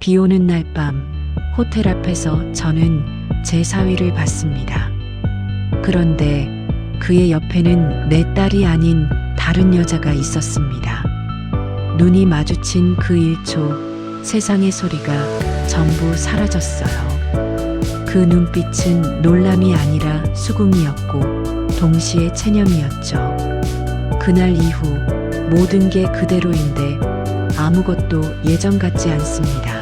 비 오는 날 밤 호텔 앞에서 저는 제 사위를 봤습니다. 그런데 그의 옆에는 내 딸이 아닌 다른 여자가 있었습니다. 눈이 마주친 그 1초 세상의 소리가 전부 사라졌어요. 그 눈빛은 놀람이 아니라 수긍이었고 동시에 체념이었죠. 그날 이후 모든 게 그대로인데 아무것도 예전 같지 않습니다.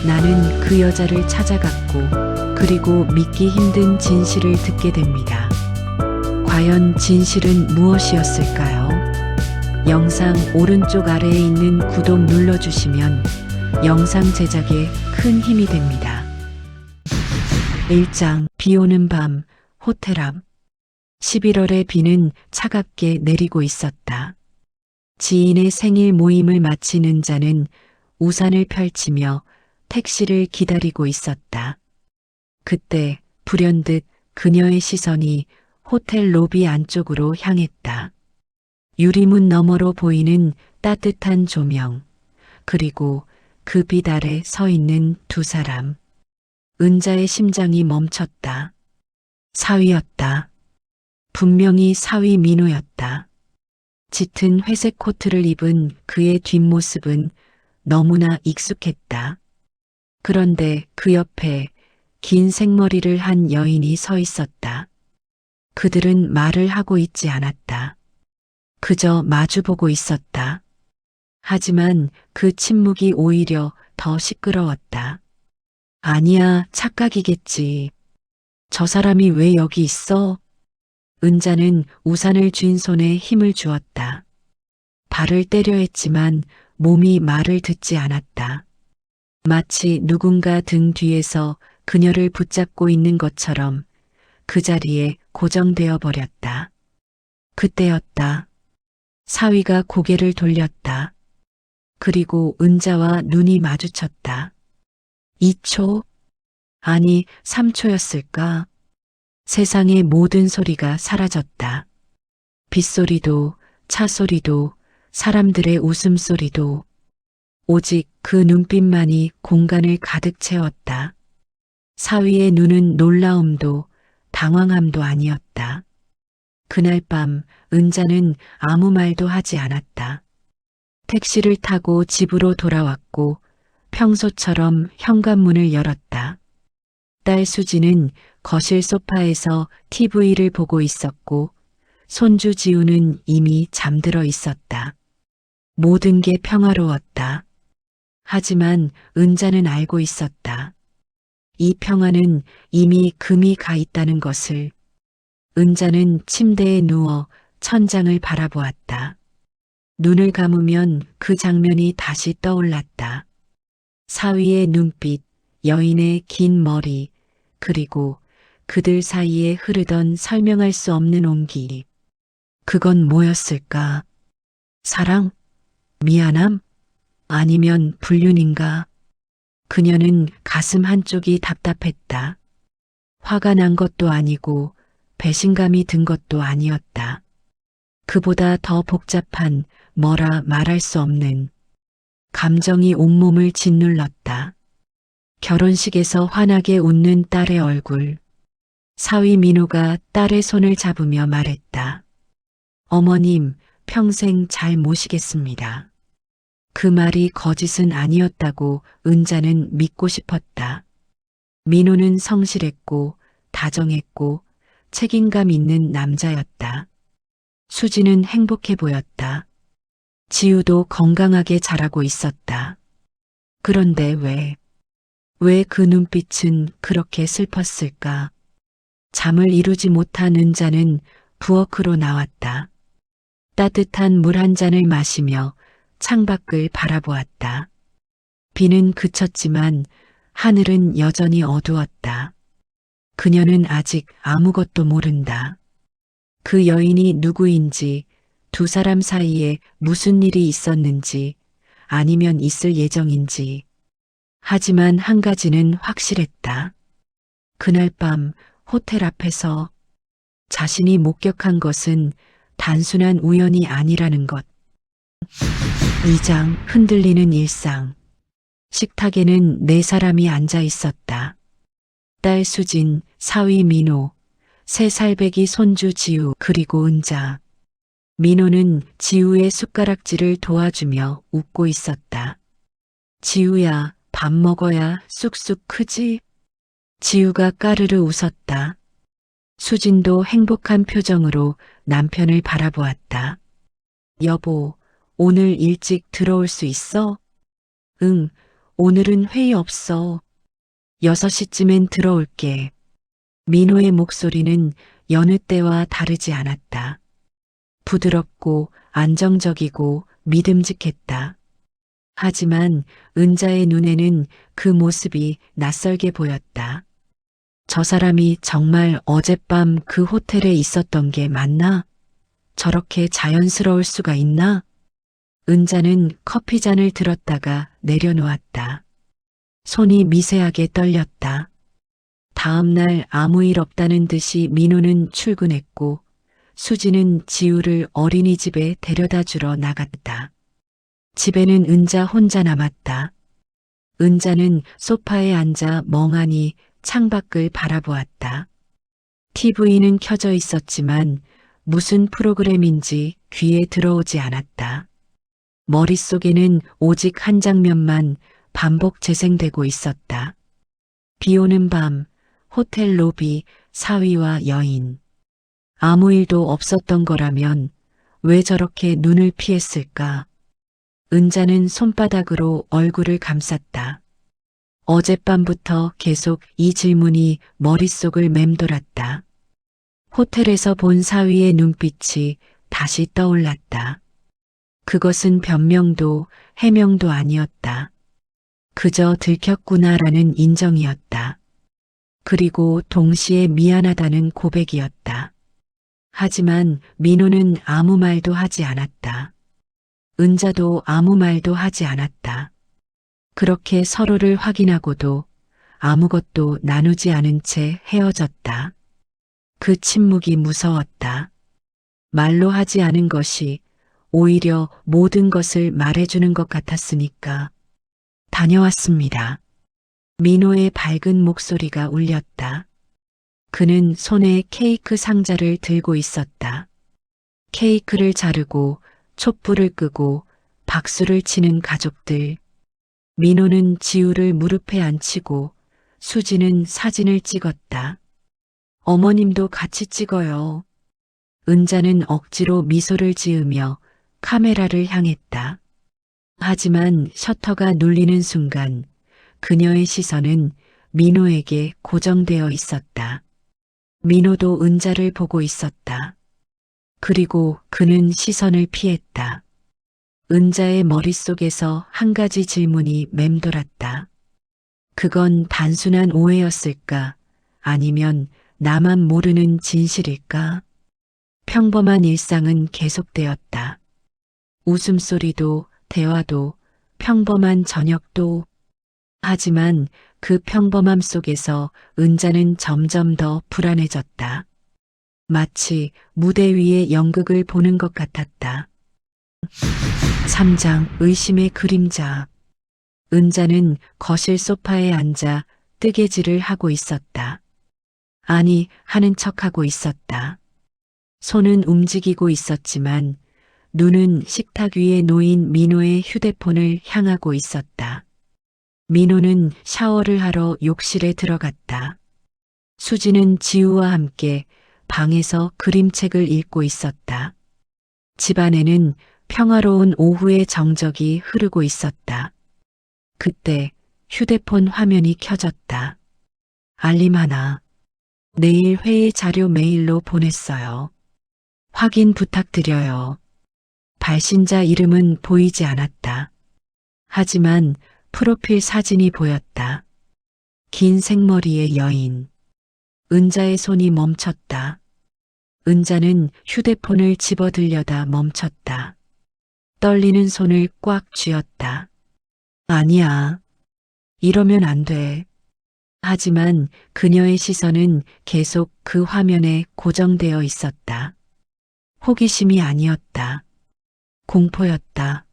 나는 그 여자를 찾아갔고 그리고 믿기 힘든 진실을 듣게 됩니다. 과연 진실은 무엇이었을까요? 영상 오른쪽 아래에 있는 구독 눌러주시면 영상 제작에 큰 힘이 됩니다. 1장 비 오는 밤 호텔 앞 11월의 비는 차갑게 내리고 있었다. 지인의 생일 모임을 마친 은자는 우산을 펼치며 택시를 기다리고 있었다. 그때 불현듯 그녀의 시선이 호텔 로비 안쪽으로 향했다. 유리문 너머로 보이는 따뜻한 조명, 그리고 그 빛 아래 서 있는 두 사람. 은자의 심장이 멈췄다. 사위였다. 분명히 사위 민호였다. 짙은 회색 코트를 입은 그의 뒷모습은 너무나 익숙했다. 그런데 그 옆에 긴 생머리를 한 여인이 서 있었다. 그들은 말을 하고 있지 않았다. 그저 마주보고 있었다. 하지만 그 침묵이 오히려 더 시끄러웠다. 아니야, 착각이겠지. 저 사람이 왜 여기 있어? 은자는 우산을 쥔 손에 힘을 주었다. 발을 때려 했지만 몸이 말을 듣지 않았다. 마치 누군가 등 뒤에서 그녀를 붙잡고 있는 것처럼 그 자리에 고정되어 버렸다. 그때였다. 사위가 고개를 돌렸다. 그리고 은자와 눈이 마주쳤다. 2초? 아니, 3초였을까? 세상의 모든 소리가 사라졌다. 빗소리도, 차소리도, 사람들의 웃음소리도, 오직 그 눈빛만이 공간을 가득 채웠다. 사위의 눈은 놀라움도 당황함도 아니었다. 그날 밤 은자는 아무 말도 하지 않았다. 택시를 타고 집으로 돌아왔고 평소처럼 현관문을 열었다. 딸 수지는 거실 소파에서 TV를 보고 있었고 손주 지우는 이미 잠들어 있었다. 모든 게 평화로웠다. 하지만 은자는 알고 있었다. 이 평화는 이미 금이 가 있다는 것을. 은자는 침대에 누워 천장을 바라보았다. 눈을 감으면 그 장면이 다시 떠올랐다. 사위의 눈빛, 여인의 긴 머리, 그리고 그들 사이에 흐르던 설명할 수 없는 온기. 그건 뭐였을까? 사랑? 미안함? 아니면 불륜인가? 그녀는 가슴 한쪽이 답답했다. 화가 난 것도 아니고 배신감이 든 것도 아니었다. 그보다 더 복잡한 뭐라 말할 수 없는 감정이 온몸을 짓눌렀다. 결혼식에서 환하게 웃는 딸의 얼굴. 사위 민호가 딸의 손을 잡으며 말했다. 어머님, 평생 잘 모시겠습니다. 그 말이 거짓은 아니었다고 은자는 믿고 싶었다. 민호는 성실했고 다정했고 책임감 있는 남자였다. 수지는 행복해 보였다. 지우도 건강하게 자라고 있었다. 그런데 왜 그 눈빛은 그렇게 슬펐을까? 잠을 이루지 못한 은자는 부엌으로 나왔다. 따뜻한 물 한 잔을 마시며 창밖을 바라보았다. 비는 그쳤지만 하늘은 여전히 어두웠다. 그녀는 아직 아무것도 모른다. 그 여인이 누구인지, 두 사람 사이에 무슨 일이 있었는지, 아니면 있을 예정인지. 하지만 한 가지는 확실했다. 그날 밤 호텔 앞에서 자신이 목격한 것은 단순한 우연이 아니라는 것. 2장 흔들리는 일상. 식탁에는 네 사람이 앉아 있었다. 딸 수진, 사위 민호, 3살배기 손주 지우, 그리고 은자. 민호는 지우의 숟가락질을 도와주며 웃고 있었다. 지우야, 밥 먹어야 쑥쑥 크지? 지우가 까르르 웃었다. 수진도 행복한 표정으로 남편을 바라보았다. 여보, 오늘 일찍 들어올 수 있어? 응, 오늘은 회의 없어. 6시쯤엔 들어올게. 민호의 목소리는 여느 때와 다르지 않았다. 부드럽고 안정적이고 믿음직했다. 하지만 은자의 눈에는 그 모습이 낯설게 보였다. 저 사람이 정말 어젯밤 그 호텔에 있었던 게 맞나? 저렇게 자연스러울 수가 있나? 은자는 커피잔을 들었다가 내려놓았다. 손이 미세하게 떨렸다. 다음 날 아무 일 없다는 듯이 민호는 출근했고 수지는 지우를 어린이집에 데려다 주러 나갔다. 집에는 은자 혼자 남았다. 은자는 소파에 앉아 멍하니 창밖을 바라보았다. TV는 켜져 있었지만 무슨 프로그램인지 귀에 들어오지 않았다. 머릿속에는 오직 한 장면만 반복 재생되고 있었다. 비 오는 밤, 호텔 로비, 사위와 여인. 아무 일도 없었던 거라면 왜 저렇게 눈을 피했을까? 은자는 손바닥으로 얼굴을 감쌌다. 어젯밤부터 계속 이 질문이 머릿속을 맴돌았다. 호텔에서 본 사위의 눈빛이 다시 떠올랐다. 그것은 변명도 해명도 아니었다. 그저 들켰구나라는 인정이었다. 그리고 동시에 미안하다는 고백이었다. 하지만 민호는 아무 말도 하지 않았다. 은자도 아무 말도 하지 않았다. 그렇게 서로를 확인하고도 아무것도 나누지 않은 채 헤어졌다. 그 침묵이 무서웠다. 말로 하지 않은 것이 오히려 모든 것을 말해주는 것 같았으니까. 다녀왔습니다. 민호의 밝은 목소리가 울렸다. 그는 손에 케이크 상자를 들고 있었다. 케이크를 자르고 촛불을 끄고 박수를 치는 가족들. 민호는 지우를 무릎에 앉히고 수지는 사진을 찍었다. 어머님도 같이 찍어요. 은자는 억지로 미소를 지으며 카메라를 향했다. 하지만 셔터가 눌리는 순간 그녀의 시선은 민호에게 고정되어 있었다. 민호도 은자를 보고 있었다. 그리고 그는 시선을 피했다. 은자의 머릿속에서 한 가지 질문이 맴돌았다. 그건 단순한 오해였을까? 아니면 나만 모르는 진실일까? 평범한 일상은 계속되었다. 웃음소리도 대화도 평범한 저녁도. 하지만 그 평범함 속에서 은자는 점점 더 불안해졌다. 마치 무대 위의 연극을 보는 것 같았다. 3장 의심의 그림자. 은자는 거실 소파에 앉아 뜨개질을 하고 있었다. 아니, 하는 척하고 있었다. 손은 움직이고 있었지만 눈은 식탁 위에 놓인 민호의 휴대폰을 향하고 있었다. 민호는 샤워를 하러 욕실에 들어갔다. 수지는 지우와 함께 방에서 그림책을 읽고 있었다. 집안에는 평화로운 오후의 정적이 흐르고 있었다. 그때 휴대폰 화면이 켜졌다. 알림 하나. 내일 회의 자료 메일로 보냈어요. 확인 부탁드려요. 발신자 이름은 보이지 않았다. 하지만 프로필 사진이 보였다. 긴 생머리의 여인. 은자의 손이 멈췄다. 은자는 휴대폰을 집어들려다 멈췄다. 떨리는 손을 꽉 쥐었다. 아니야. 이러면 안 돼. 하지만 그녀의 시선은 계속 그 화면에 고정되어 있었다. 호기심이 아니었다. 공포였다.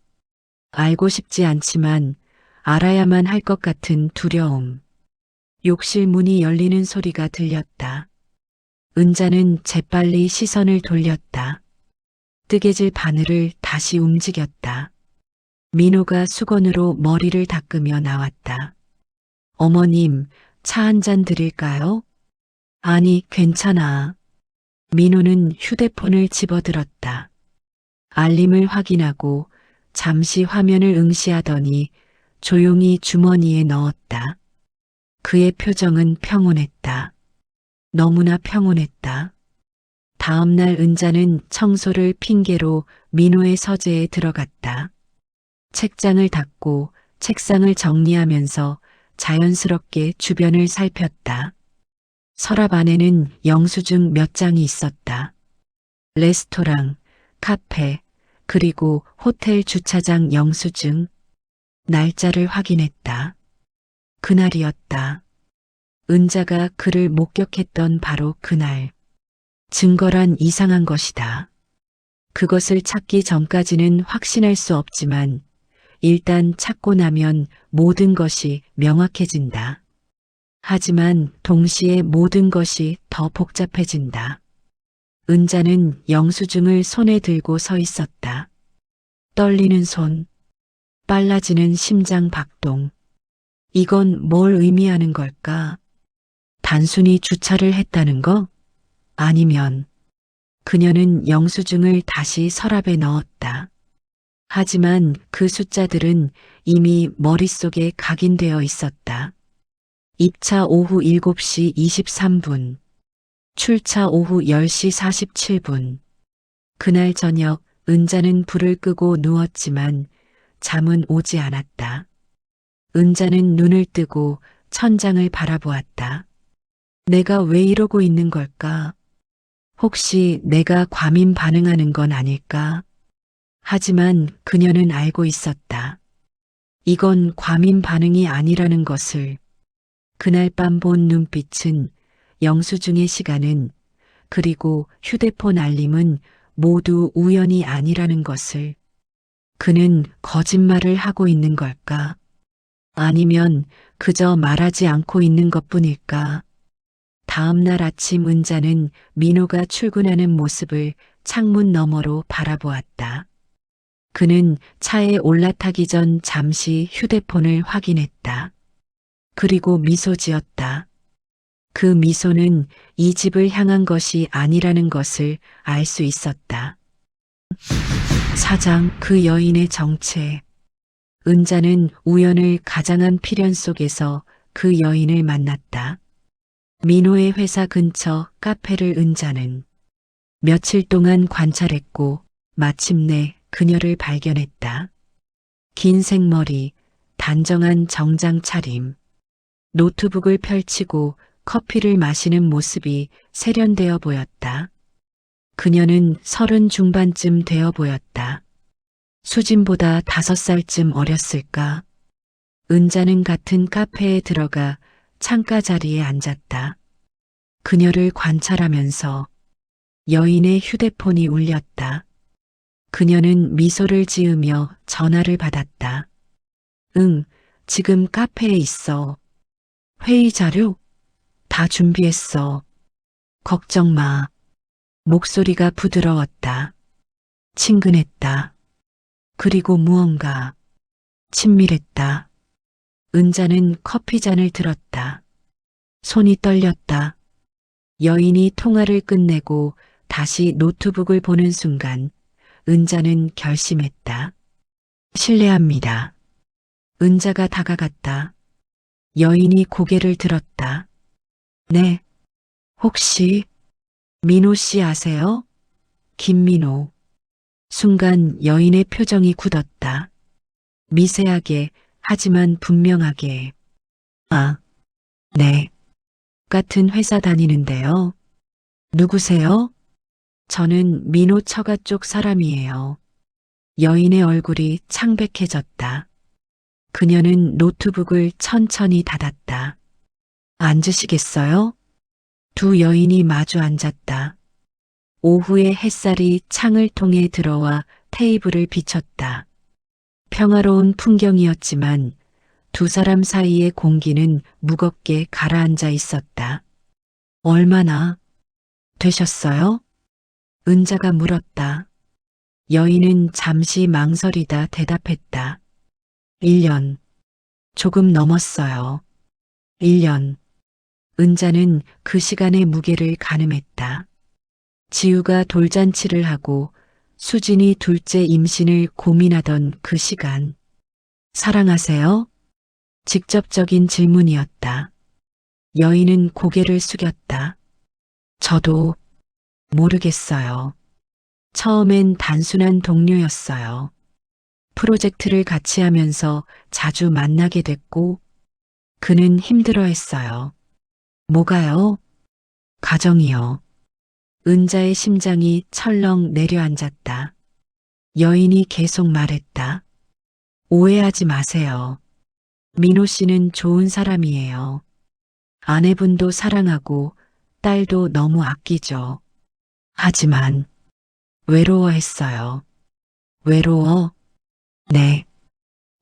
알고 싶지 않지만 알아야만 할 것 같은 두려움. 욕실 문이 열리는 소리가 들렸다. 은자는 재빨리 시선을 돌렸다. 뜨개질 바늘을 다시 움직였다. 민호가 수건으로 머리를 닦으며 나왔다. 어머님, 차 한 잔 드릴까요? 아니, 괜찮아. 민호는 휴대폰을 집어들었다. 알림을 확인하고 잠시 화면을 응시하더니 조용히 주머니에 넣었다. 그의 표정은 평온했다. 너무나 평온했다. 다음 날 은자는 청소를 핑계로 민호의 서재에 들어갔다. 책장을 닦고 책상을 정리하면서 자연스럽게 주변을 살폈다. 서랍 안에는 영수증 몇 장이 있었다. 레스토랑, 카페, 그리고 호텔 주차장 영수증. 날짜를 확인했다. 그날이었다. 은자가 그를 목격했던 바로 그날. 증거란 이상한 것이다. 그것을 찾기 전까지는 확신할 수 없지만 일단 찾고 나면 모든 것이 명확해진다. 하지만 동시에 모든 것이 더 복잡해진다. 은자는 영수증을 손에 들고 서 있었다. 떨리는 손, 빨라지는 심장 박동. 이건 뭘 의미하는 걸까? 단순히 주차를 했다는 거? 아니면 그녀는 영수증을 다시 서랍에 넣었다. 하지만 그 숫자들은 이미 머릿속에 각인되어 있었다. 입차 오후 7시 23분, 출차 오후 10시 47분. 그날 저녁 은자는 불을 끄고 누웠지만 잠은 오지 않았다. 은자는 눈을 뜨고 천장을 바라보았다. 내가 왜 이러고 있는 걸까? 혹시 내가 과민 반응하는 건 아닐까? 하지만 그녀는 알고 있었다. 이건 과민 반응이 아니라는 것을. 그날 밤 본 눈빛은, 영수증의 시간은, 그리고 휴대폰 알림은 모두 우연이 아니라는 것을. 그는 거짓말을 하고 있는 걸까? 아니면 그저 말하지 않고 있는 것뿐일까? 다음 날 아침 은자는 민호가 출근하는 모습을 창문 너머로 바라보았다. 그는 차에 올라타기 전 잠시 휴대폰을 확인했다. 그리고 미소 지었다. 그 미소는 이 집을 향한 것이 아니라는 것을 알 수 있었다. 4장 그 여인의 정체. 은자는 우연을 가장한 필연 속에서 그 여인을 만났다. 민호의 회사 근처 카페를 은자는 며칠 동안 관찰했고 마침내 그녀를 발견했다. 긴 생머리, 단정한 정장 차림, 노트북을 펼치고 커피를 마시는 모습이 세련되어 보였다. 그녀는 30 중반쯤 되어 보였다. 수진보다 5살쯤 어렸을까? 은자는 같은 카페에 들어가 창가 자리에 앉았다. 그녀를 관찰하면서 여인의 휴대폰이 울렸다. 그녀는 미소를 지으며 전화를 받았다. 응, 지금 카페에 있어. 회의 자료? 다 준비했어. 걱정 마. 목소리가 부드러웠다. 친근했다. 그리고 무언가 친밀했다. 은자는 커피잔을 들었다. 손이 떨렸다. 여인이 통화를 끝내고 다시 노트북을 보는 순간 은자는 결심했다. 실례합니다. 은자가 다가갔다. 여인이 고개를 들었다. 네. 혹시 민호 씨 아세요? 김민호. 순간 여인의 표정이 굳었다. 미세하게 하지만 분명하게. 아, 네. 같은 회사 다니는데요. 누구세요? 저는 민호 처가 쪽 사람이에요. 여인의 얼굴이 창백해졌다. 그녀는 노트북을 천천히 닫았다. 앉으시겠어요? 두 여인이 마주 앉았다. 오후의 햇살이 창을 통해 들어와 테이블을 비췄다. 평화로운 풍경이었지만 두 사람 사이의 공기는 무겁게 가라앉아 있었다. 얼마나 되셨어요? 은자가 물었다. 여인은 잠시 망설이다 대답했다. 1년. 조금 넘었어요. 1년. 은자는 그 시간의 무게를 가늠했다. 지우가 돌잔치를 하고 수진이 둘째 임신을 고민하던 그 시간. 사랑하세요? 직접적인 질문이었다. 여인은 고개를 숙였다. 저도 모르겠어요. 처음엔 단순한 동료였어요. 프로젝트를 같이 하면서 자주 만나게 됐고, 그는 힘들어했어요. 뭐가요? 가정이요. 은자의 심장이 철렁 내려앉았다. 여인이 계속 말했다. 오해하지 마세요. 민호 씨는 좋은 사람이에요. 아내분도 사랑하고 딸도 너무 아끼죠. 하지만 외로워했어요. 외로워? 네.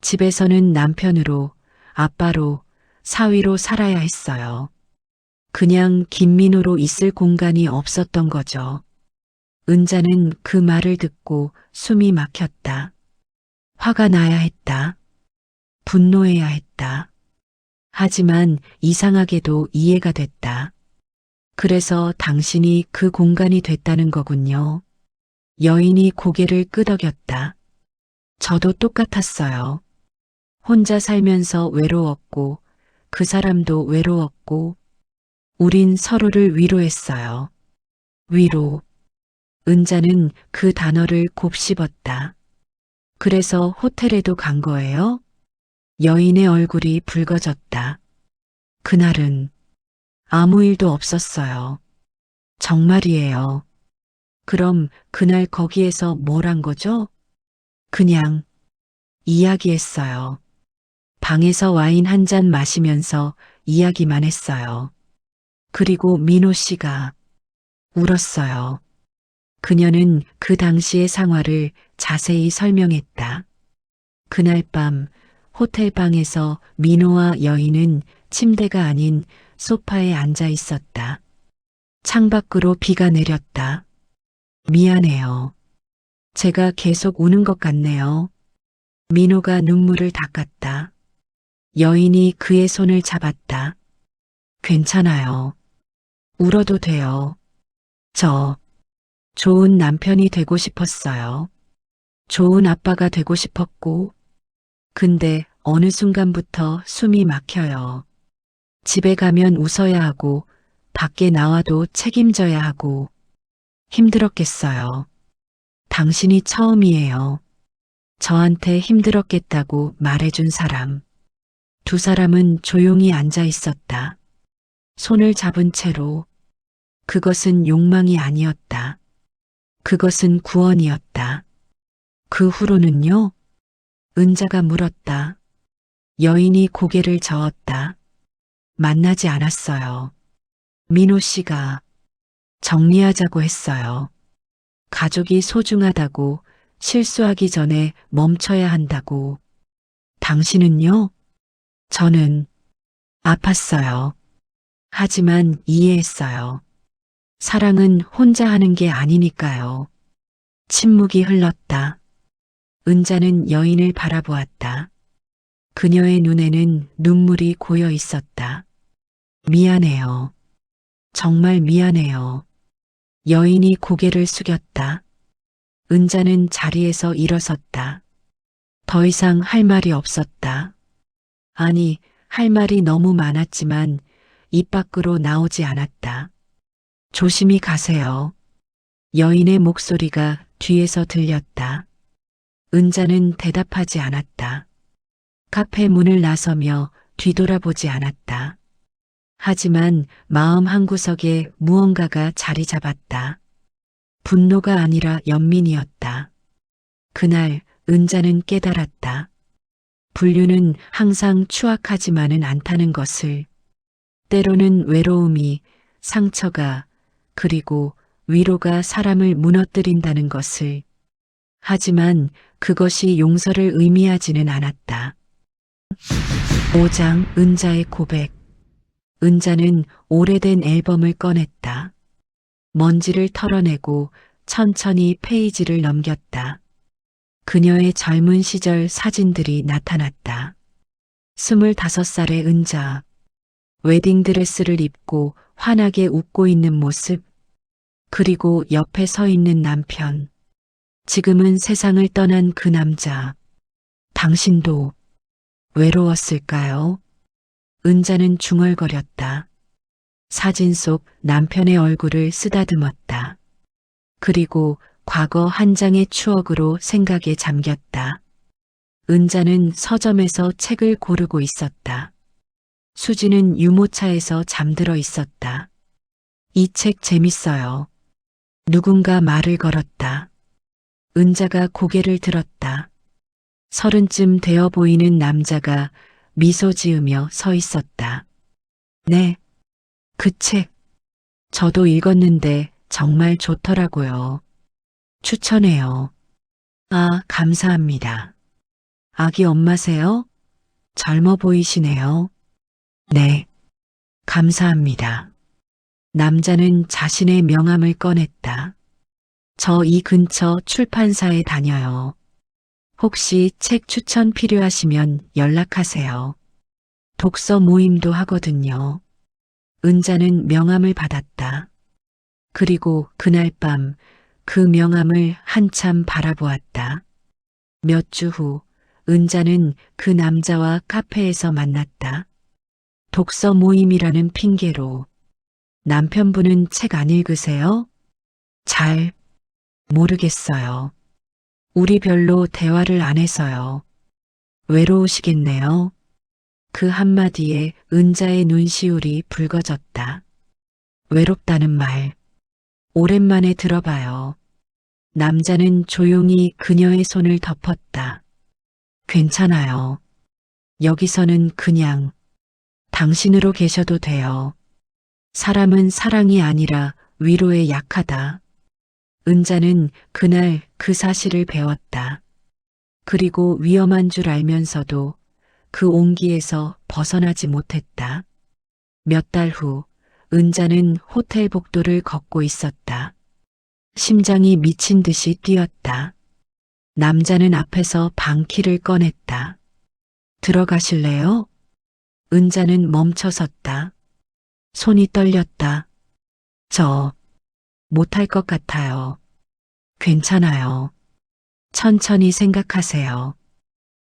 집에서는 남편으로, 아빠로, 사위로 살아야 했어요. 그냥 김민호로 있을 공간이 없었던 거죠. 은자는 그 말을 듣고 숨이 막혔다. 화가 나야 했다. 분노해야 했다. 하지만 이상하게도 이해가 됐다. 그래서 당신이 그 공간이 됐다는 거군요. 여인이 고개를 끄덕였다. 저도 똑같았어요. 혼자 살면서 외로웠고, 그 사람도 외로웠고, 우린 서로를 위로했어요. 위로. 은자는 그 단어를 곱씹었다. 그래서 호텔에도 간 거예요? 여인의 얼굴이 붉어졌다. 그날은 아무 일도 없었어요. 정말이에요. 그럼 그날 거기에서 뭘 한 거죠? 그냥 이야기했어요. 방에서 와인 한 잔 마시면서 이야기만 했어요. 그리고 민호 씨가 울었어요. 그녀는 그 당시의 상황을 자세히 설명했다. 그날 밤 호텔 방에서 민호와 여인은 침대가 아닌 소파에 앉아 있었다. 창밖으로 비가 내렸다. 미안해요. 제가 계속 우는 것 같네요. 민호가 눈물을 닦았다. 여인이 그의 손을 잡았다. 괜찮아요. 울어도 돼요. 저 좋은 남편이 되고 싶었어요. 좋은 아빠가 되고 싶었고, 근데 어느 순간부터 숨이 막혀요. 집에 가면 웃어야 하고, 밖에 나와도 책임져야 하고, 힘들었겠어요. 당신이 처음이에요. 저한테 힘들었겠다고 말해준 사람. 두 사람은 조용히 앉아 있었다. 손을 잡은 채로. 그것은 욕망이 아니었다. 그것은 구원이었다. 그 후로는요? 은자가 물었다. 여인이 고개를 저었다. 만나지 않았어요. 민호 씨가 정리하자고 했어요. 가족이 소중하다고, 실수하기 전에 멈춰야 한다고. 당신은요? 저는 아팠어요. 하지만 이해했어요. 사랑은 혼자 하는 게 아니니까요. 침묵이 흘렀다. 은자는 여인을 바라보았다. 그녀의 눈에는 눈물이 고여 있었다. 미안해요. 정말 미안해요. 여인이 고개를 숙였다. 은자는 자리에서 일어섰다. 더 이상 할 말이 없었다. 아니, 할 말이 너무 많았지만 입 밖으로 나오지 않았다. 조심히 가세요. 여인의 목소리가 뒤에서 들렸다. 은자는 대답하지 않았다. 카페 문을 나서며 뒤돌아보지 않았다. 하지만 마음 한구석에 무언가가 자리 잡았다. 분노가 아니라 연민이었다. 그날 은자는 깨달았다. 분류는 항상 추악하지만은 않다는 것을. 때로는 외로움이, 상처가, 그리고 위로가 사람을 무너뜨린다는 것을. 하지만 그것이 용서를 의미하지는 않았다. 5장 은자의 고백. 은자는 오래된 앨범을 꺼냈다. 먼지를 털어내고 천천히 페이지를 넘겼다. 그녀의 젊은 시절 사진들이 나타났다. 25살의 은자. 웨딩드레스를 입고 환하게 웃고 있는 모습. 그리고 옆에 서 있는 남편. 지금은 세상을 떠난 그 남자. 당신도 외로웠을까요? 은자는 중얼거렸다. 사진 속 남편의 얼굴을 쓰다듬었다. 그리고 과거 한 장의 추억으로 생각에 잠겼다. 은자는 서점에서 책을 고르고 있었다. 수지는 유모차에서 잠들어 있었다. 이 책 재밌어요. 누군가 말을 걸었다. 은자가 고개를 들었다. 30쯤 되어 보이는 남자가 미소 지으며 서 있었다. 네, 그 책. 저도 읽었는데 정말 좋더라고요. 추천해요. 아, 감사합니다. 아기 엄마세요? 젊어 보이시네요. 네, 감사합니다. 남자는 자신의 명함을 꺼냈다. 저 이 근처 출판사에 다녀요. 혹시 책 추천 필요하시면 연락하세요. 독서 모임도 하거든요. 은자는 명함을 받았다. 그리고 그날 밤 그 명함을 한참 바라보았다. 몇 주 후 은자는 그 남자와 카페에서 만났다. 독서 모임이라는 핑계로. 남편분은 책 안 읽으세요? 잘 모르겠어요. 우리 별로 대화를 안 해서요. 외로우시겠네요. 그 한마디에 은자의 눈시울이 붉어졌다. 외롭다는 말. 오랜만에 들어봐요. 남자는 조용히 그녀의 손을 덮었다. 괜찮아요. 여기서는 그냥 당신으로 계셔도 돼요. 사람은 사랑이 아니라 위로에 약하다. 은자는 그날 그 사실을 배웠다. 그리고 위험한 줄 알면서도 그 온기에서 벗어나지 못했다. 몇 달 후 은자는 호텔 복도를 걷고 있었다. 심장이 미친 듯이 뛰었다. 남자는 앞에서 방키를 꺼냈다. 들어가실래요? 은자는 멈춰섰다. 손이 떨렸다. 저 못할 것 같아요. 괜찮아요. 천천히 생각하세요.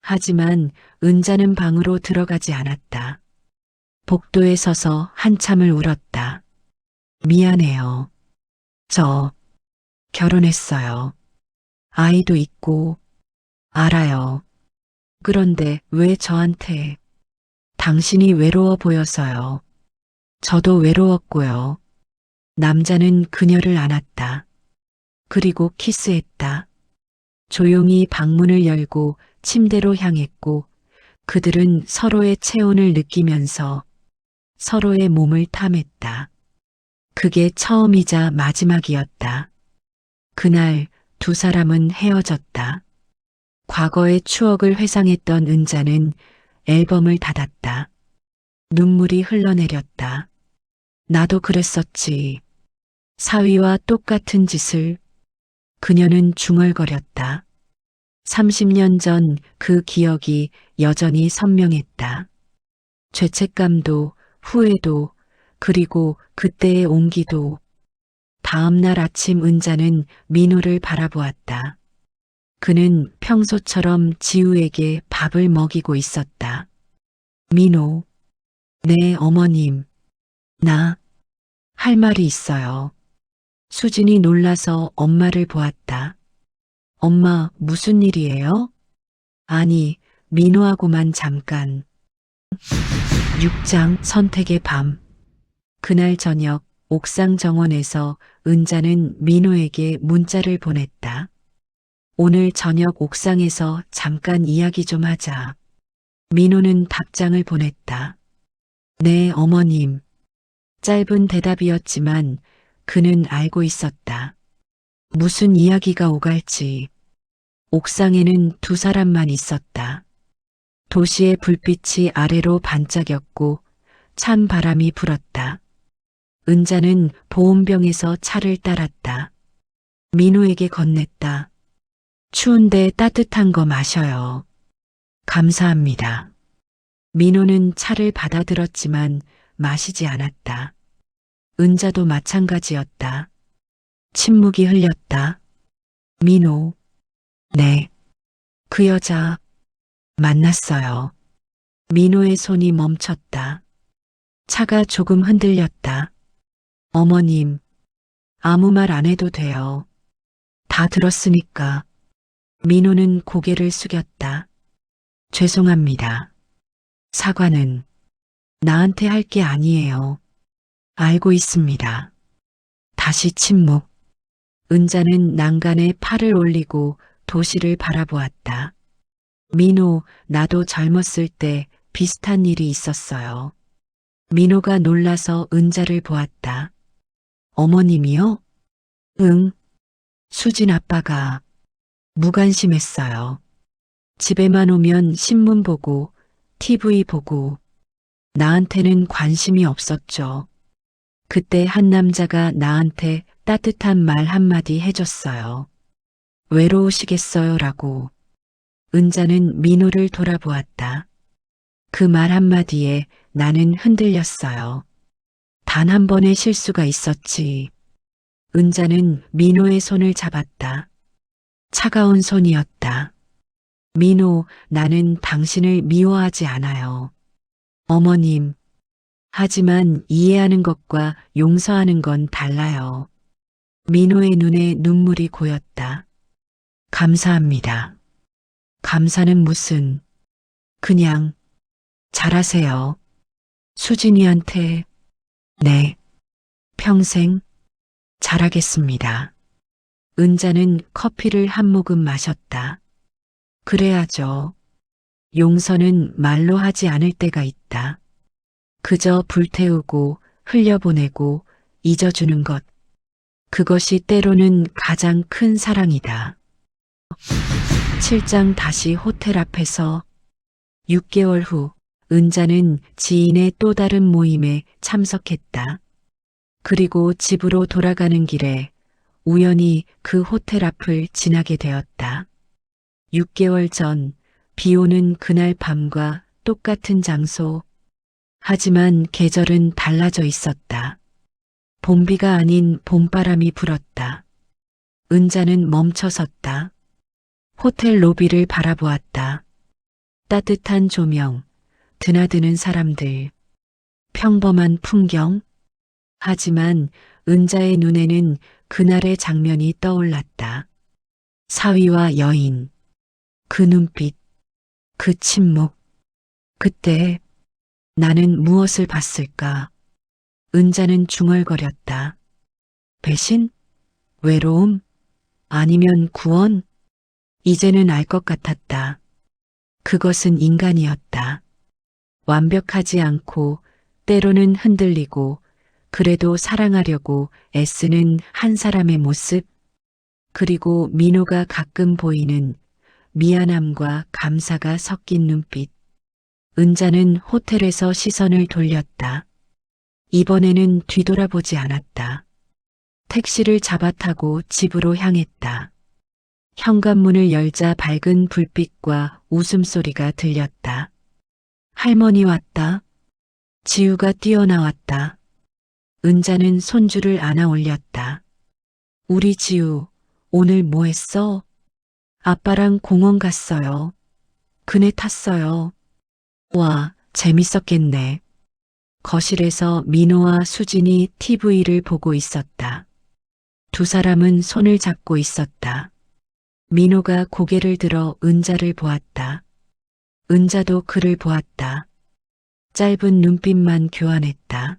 하지만 은자는 방으로 들어가지 않았다. 복도에 서서 한참을 울었다. 미안해요. 저 결혼했어요. 아이도 있고 알아요. 그런데 왜 저한테? 당신이 외로워 보여서요. 저도 외로웠고요. 남자는 그녀를 안았다. 그리고 키스했다. 조용히 방문을 열고 침대로 향했고 그들은 서로의 체온을 느끼면서 서로의 몸을 탐했다. 그게 처음이자 마지막이었다. 그날 두 사람은 헤어졌다. 과거의 추억을 회상했던 은자는 앨범을 닫았다. 눈물이 흘러내렸다. 나도 그랬었지. 사위와 똑같은 짓을. 그녀는 중얼거렸다. 30년 전 그 기억이 여전히 선명했다. 죄책감도 후회도 그리고 그때의 온기도. 다음 날 아침 은자는 민호를 바라보았다. 그는 평소처럼 지우에게 밥을 먹이고 있었다. 민호, 네 어머님, 나 할 말이 있어요. 수진이 놀라서 엄마를 보았다. 엄마 무슨 일이에요? 아니, 민호하고만 잠깐. 6장 선택의 밤. 그날 저녁 옥상 정원에서 은자는 민호에게 문자를 보냈다. 오늘 저녁 옥상에서 잠깐 이야기 좀 하자. 민호는 답장을 보냈다. 네, 어머님. 짧은 대답이었지만 그는 알고 있었다. 무슨 이야기가 오갈지. 옥상에는 두 사람만 있었다. 도시의 불빛이 아래로 반짝였고 찬 바람이 불었다. 은자는 보온병에서 차를 따랐다. 민호에게 건넸다. 추운데 따뜻한 거 마셔요. 감사합니다. 민호는 차를 받아들었지만 마시지 않았다. 은자도 마찬가지였다. 침묵이 흘렸다. 민호. 네. 그 여자 만났어요. 민호의 손이 멈췄다. 차가 조금 흔들렸다. 어머님, 아무 말 안 해도 돼요. 다 들었으니까. 민호는 고개를 숙였다. 죄송합니다. 사과는 나한테 할 게 아니에요. 알고 있습니다. 다시 침묵. 은자는 난간에 팔을 올리고 도시를 바라보았다. 민호, 나도 젊었을 때 비슷한 일이 있었어요. 민호가 놀라서 은자를 보았다. 어머님이요? 응. 수진 아빠가 무관심했어요. 집에만 오면 신문 보고 TV 보고 나한테는 관심이 없었죠. 그때 한 남자가 나한테 따뜻한 말 한마디 해줬어요. 외로우시겠어요? 라고. 은자는 민호를 돌아보았다. 그 말 한마디에 나는 흔들렸어요. 단 한 번의 실수가 있었지. 은자는 민호의 손을 잡았다. 차가운 손이었다. 민호, 나는 당신을 미워하지 않아요. 어머님. 하지만 이해하는 것과 용서하는 건 달라요. 민호의 눈에 눈물이 고였다. 감사합니다. 감사는 무슨. 그냥 잘하세요. 수진이한테. 네. 평생 잘하겠습니다. 은자는 커피를 한 모금 마셨다. 그래야죠. 용서는 말로 하지 않을 때가 있다. 그저 불태우고 흘려보내고 잊어주는 것. 그것이 때로는 가장 큰 사랑이다. 7장 다시 호텔 앞에서 6개월 후 은자는 지인의 또 다른 모임에 참석했다. 그리고 집으로 돌아가는 길에 우연히 그 호텔 앞을 지나게 되었다. 6개월 전 비 오는 그날 밤과 똑같은 장소. 하지만 계절은 달라져 있었다. 봄비가 아닌 봄바람이 불었다. 은자는 멈춰섰다. 호텔 로비를 바라보았다. 따뜻한 조명, 드나드는 사람들, 평범한 풍경. 하지만 은자의 눈에는 그날의 장면이 떠올랐다. 사위와 여인, 그 눈빛, 그 침묵. 그때 나는 무엇을 봤을까? 은자는 중얼거렸다. 배신? 외로움? 아니면 구원? 이제는 알 것 같았다. 그것은 인간이었다. 완벽하지 않고 때로는 흔들리고 그래도 사랑하려고 애쓰는 한 사람의 모습. 그리고 민호가 가끔 보이는 미안함과 감사가 섞인 눈빛. 은자는 호텔에서 시선을 돌렸다. 이번에는 뒤돌아보지 않았다. 택시를 잡아 타고 집으로 향했다. 현관문을 열자 밝은 불빛과 웃음소리가 들렸다. 할머니 왔다. 지우가 뛰어나왔다. 은자는 손주를 안아 올렸다. 우리 지우, 오늘 뭐 했어? 아빠랑 공원 갔어요. 그네 탔어요. 와, 재밌었겠네. 거실에서 민호와 수진이 TV를 보고 있었다. 두 사람은 손을 잡고 있었다. 민호가 고개를 들어 은자를 보았다. 은자도 그를 보았다. 짧은 눈빛만 교환했다.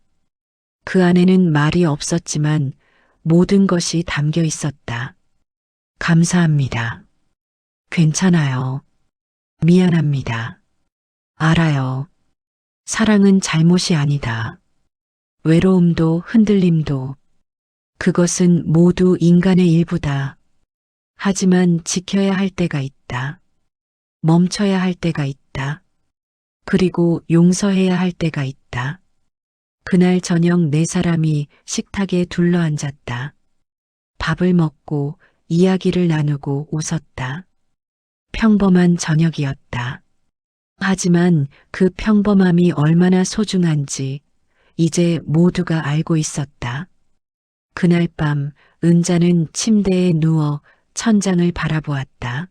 그 안에는 말이 없었지만 모든 것이 담겨 있었다. 감사합니다. 괜찮아요. 미안합니다. 알아요. 사랑은 잘못이 아니다. 외로움도 흔들림도. 그것은 모두 인간의 일부다. 하지만 지켜야 할 때가 있다. 멈춰야 할 때가 있다. 그리고 용서해야 할 때가 있다. 그날 저녁 네 사람이 식탁에 둘러앉았다. 밥을 먹고 이야기를 나누고 웃었다. 평범한 저녁이었다. 하지만 그 평범함이 얼마나 소중한지 이제 모두가 알고 있었다. 그날 밤 은자는 침대에 누워 천장을 바라보았다.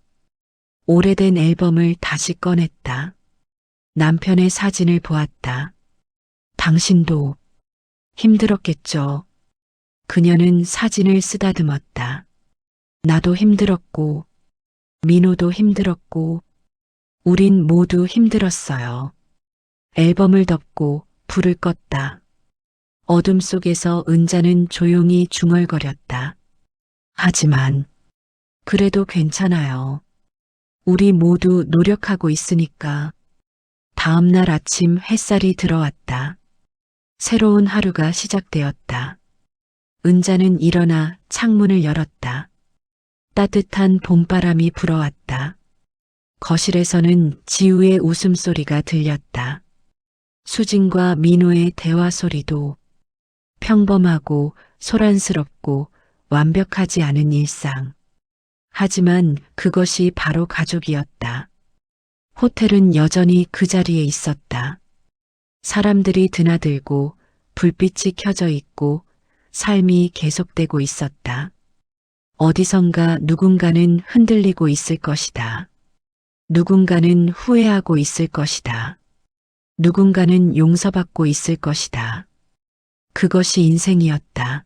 오래된 앨범을 다시 꺼냈다. 남편의 사진을 보았다. 당신도 힘들었겠죠. 그녀는 사진을 쓰다듬었다. 나도 힘들었고, 민호도 힘들었고, 우린 모두 힘들었어요. 앨범을 덮고 불을 껐다. 어둠 속에서 은자는 조용히 중얼거렸다. 하지만, 그래도 괜찮아요. 우리 모두 노력하고 있으니까. 다음 날 아침 햇살이 들어왔다. 새로운 하루가 시작되었다. 은자는 일어나 창문을 열었다. 따뜻한 봄바람이 불어왔다. 거실에서는 지우의 웃음소리가 들렸다. 수진과 민호의 대화 소리도 평범하고 소란스럽고 완벽하지 않은 일상. 하지만 그것이 바로 가족이었다. 호텔은 여전히 그 자리에 있었다. 사람들이 드나들고 불빛이 켜져 있고 삶이 계속되고 있었다. 어디선가 누군가는 흔들리고 있을 것이다. 누군가는 후회하고 있을 것이다. 누군가는 용서받고 있을 것이다. 그것이 인생이었다.